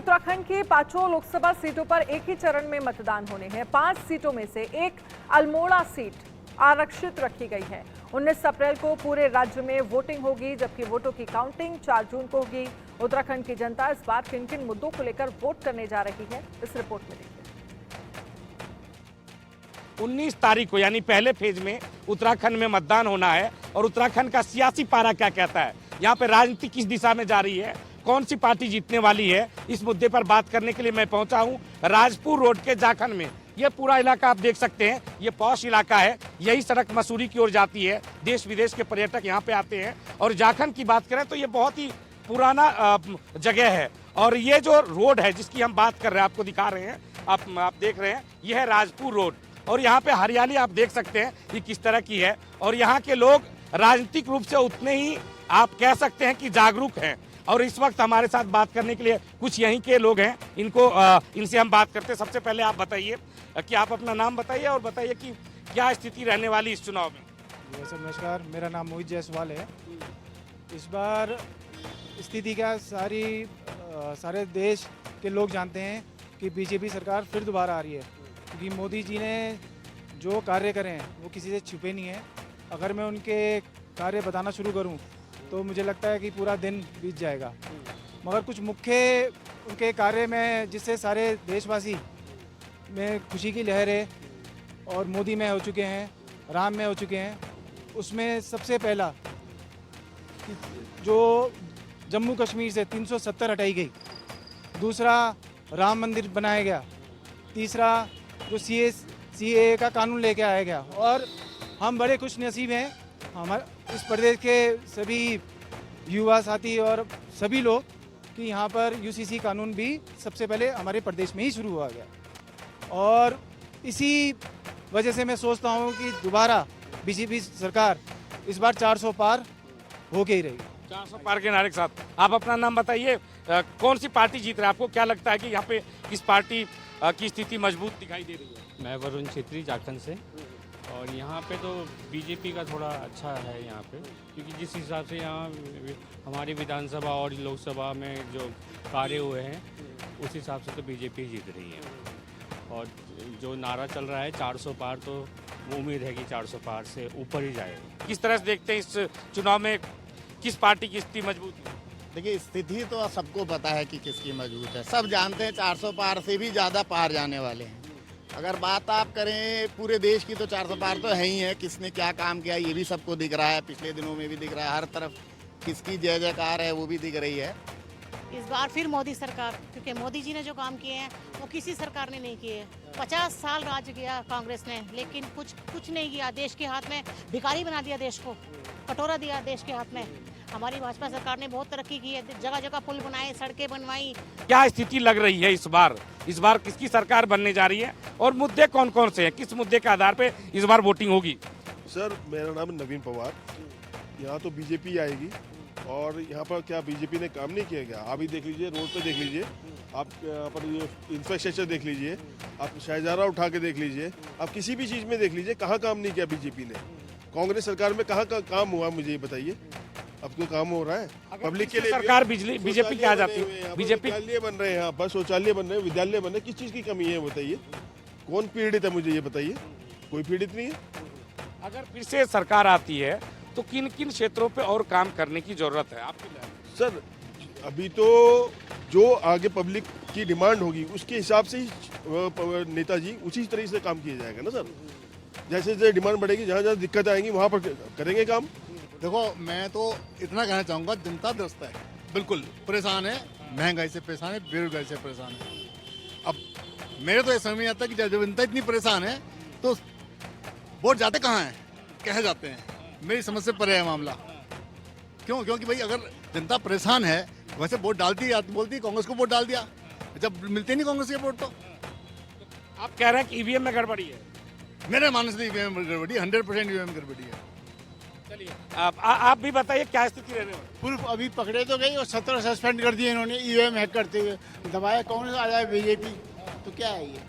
उत्तराखंड की पांचों लोकसभा सीटों पर एक ही चरण में मतदान होने हैं। 5 सीटों में से एक अल्मोड़ा सीट आरक्षित रखी गई है। 19 अप्रैल को पूरे राज्य में वोटिंग होगी, जबकि वोटों की काउंटिंग 4 जून को होगी। उत्तराखंड की जनता इस बार किन किन मुद्दों को लेकर वोट करने जा रही है, इस रिपोर्ट में देखिए। 19 तारीख को यानी पहले फेज में उत्तराखंड में मतदान होना है और उत्तराखंड का सियासी पारा क्या कहता है, यहाँ पे राजनीति किस दिशा में जा रही है, कौन सी पार्टी जीतने वाली है, इस मुद्दे पर बात करने के लिए मैं पहुंचा हूं राजपुर रोड के जाखन में। यह पूरा इलाका आप देख सकते हैं, ये पॉश इलाका है। यही सड़क मसूरी की ओर जाती है, देश विदेश के पर्यटक यहाँ पे आते हैं। और जाखन की बात करें तो ये बहुत ही पुराना जगह है। और ये जो रोड है जिसकी हम बात कर रहे हैं, आपको दिखा रहे हैं, आप देख रहे हैं, यह है राजपुर रोड। और यहाँ पे हरियाली आप देख सकते हैं ये किस तरह की है। और यहाँ के लोग राजनीतिक रूप से उतने ही आप कह सकते हैं कि जागरूक हैं। और इस वक्त हमारे साथ बात करने के लिए कुछ यहीं के लोग हैं, इनसे हम बात करते हैं। सबसे पहले आप बताइए कि आप अपना नाम बताइए और बताइए कि क्या स्थिति रहने वाली इस चुनाव में। सर नमस्कार, मेरा नाम मोहित जायसवाल है। इस बार स्थिति क्या सारे देश के लोग जानते हैं कि बीजेपी सरकार फिर दोबारा आ रही है, क्योंकि मोदी जी ने जो कार्य करे हैं वो किसी से छुपे नहीं हैं। अगर मैं उनके कार्य बताना शुरू करूं तो मुझे लगता है कि पूरा दिन बीत जाएगा, मगर कुछ मुख्य उनके कार्य में जिससे सारे देशवासी में खुशी की लहर है और मोदी में हो चुके हैं, राम में हो चुके हैं। उसमें सबसे पहला कि जो जम्मू कश्मीर से 370 हटाई गई, दूसरा राम मंदिर बनाया गया, तीसरा जो CAA का कानून लेके आया गया। और हम बड़े खुश नसीब हैं, हमारे इस प्रदेश के सभी युवा साथी और सभी लोग कि यहाँ पर UCC कानून भी सबसे पहले हमारे प्रदेश में ही शुरू हुआ गया। और इसी वजह से मैं सोचता हूँ कि दोबारा बीजेपी सरकार इस बार 400 पार होके ही रहेगी। 400 पार के नारे के साथ आप अपना नाम बताइए, कौन सी पार्टी जीत रहा है? आपको क्या लगता है कि यहाँ पे किस पार्टी की स्थिति मजबूत दिखाई दे रही है? मैं वरुण छेत्री जाखन से, और यहाँ पे तो बीजेपी का थोड़ा अच्छा है यहाँ पे, क्योंकि जिस हिसाब से यहाँ हमारी विधानसभा और लोकसभा में जो कार्य हुए हैं उस हिसाब से तो बीजेपी जीत रही है। और जो नारा चल रहा है 400 पार, तो उम्मीद है कि 400 पार से ऊपर ही जाएगा। किस तरह से देखते हैं इस चुनाव में किस पार्टी की स्थिति मजबूत है? देखिए, स्थिति तो सबको पता है कि किसकी मजबूत है। सब जानते हैं 400 पार से भी ज़्यादा पार जाने वाले हैं। अगर बात आप करें पूरे देश की तो 400 पार तो है ही है। किसने क्या काम किया ये भी सबको दिख रहा है, पिछले दिनों में भी दिख रहा है। हर तरफ किसकी जय जयकार है वो भी दिख रही है। इस बार फिर मोदी सरकार, क्योंकि मोदी जी ने जो काम किए हैं वो किसी सरकार ने नहीं किए। 50 साल राज किया कांग्रेस ने, लेकिन कुछ नहीं किया। देश के हाथ में भिखारी बना दिया, देश को कटोरा दिया देश के हाथ में। हमारी भाजपा सरकार ने बहुत तरक्की की है, जगह जगह पुल बनाए, सड़कें बनवाई। क्या स्थिति लग रही है इस बार किसकी सरकार बनने जा रही है और मुद्दे कौन कौन से हैं? किस मुद्दे के आधार पे इस बार वोटिंग होगी? सर, मेरा नाम नवीन पवार। यहाँ तो बीजेपी आएगी। और यहाँ पर क्या बीजेपी ने काम नहीं किया? क्या आप ही देख लीजिए, रोड पे देख लीजिए, आप यहाँ पर ये इंफ्रास्ट्रक्चर देख लीजिए, आप शाहजहारा उठा के देख लीजिए, आप किसी भी चीज़ में देख लीजिए, कहाँ काम नहीं किया बीजेपी ने। कांग्रेस सरकार में कहाँ काम हुआ, मुझे ये बताइए। अब तो काम हो रहा है पब्लिक के लिए। सरकार बीजेपी की आ जाती है, बीजेपी विद्यालय बन रहे हैं, यहाँ पर शौचालय बन रहे हैं, विद्यालय बन रहे हैं। किस चीज़ की कमी है बताइए? कौन पीड़ित है मुझे ये बताइए? कोई पीड़ित नहीं है। अगर फिर से सरकार आती है तो किन किन क्षेत्रों पे और काम करने की जरूरत है आपकी? सर, अभी तो जो आगे पब्लिक की डिमांड होगी उसके हिसाब से ही नेताजी उसी तरह से काम किया जाएगा ना सर। जैसे जैसे डिमांड बढ़ेगी, जहाँ जहाँ दिक्कत आएंगी वहाँ पर करेंगे काम। देखो, मैं तो इतना कहना चाहूँगा, जनता त्रस्त है, बिल्कुल परेशान है, महंगाई से परेशान है, बेरोजगारी से परेशान है। अब मेरे तो ये समझ नहीं आता कि जब जनता इतनी परेशान है तो वोट जाते कहाँ हैं, कहे जाते हैं। मेरी समझ से परे है मामला। क्योंकि भाई अगर जनता परेशान है, वैसे वोट डालती है, बोलती है कांग्रेस को वोट डाल दिया, जब मिलते नहीं कांग्रेस के वोट। तो आप कह रहे हैं कि EVM में गड़बड़ी है? मेरे मानने से EVM में गड़बड़ी, 100% EVM गड़बड़ी है। चलिए आप भी बताइए क्या स्थिति रहने वाली? पुल अभी पकड़े तो गई और 17 सस्पेंड कर दिए इन्होंने EVM हैक करते हुए। दबाया कौन आ जाए बीजेपी, तो क्या है ये?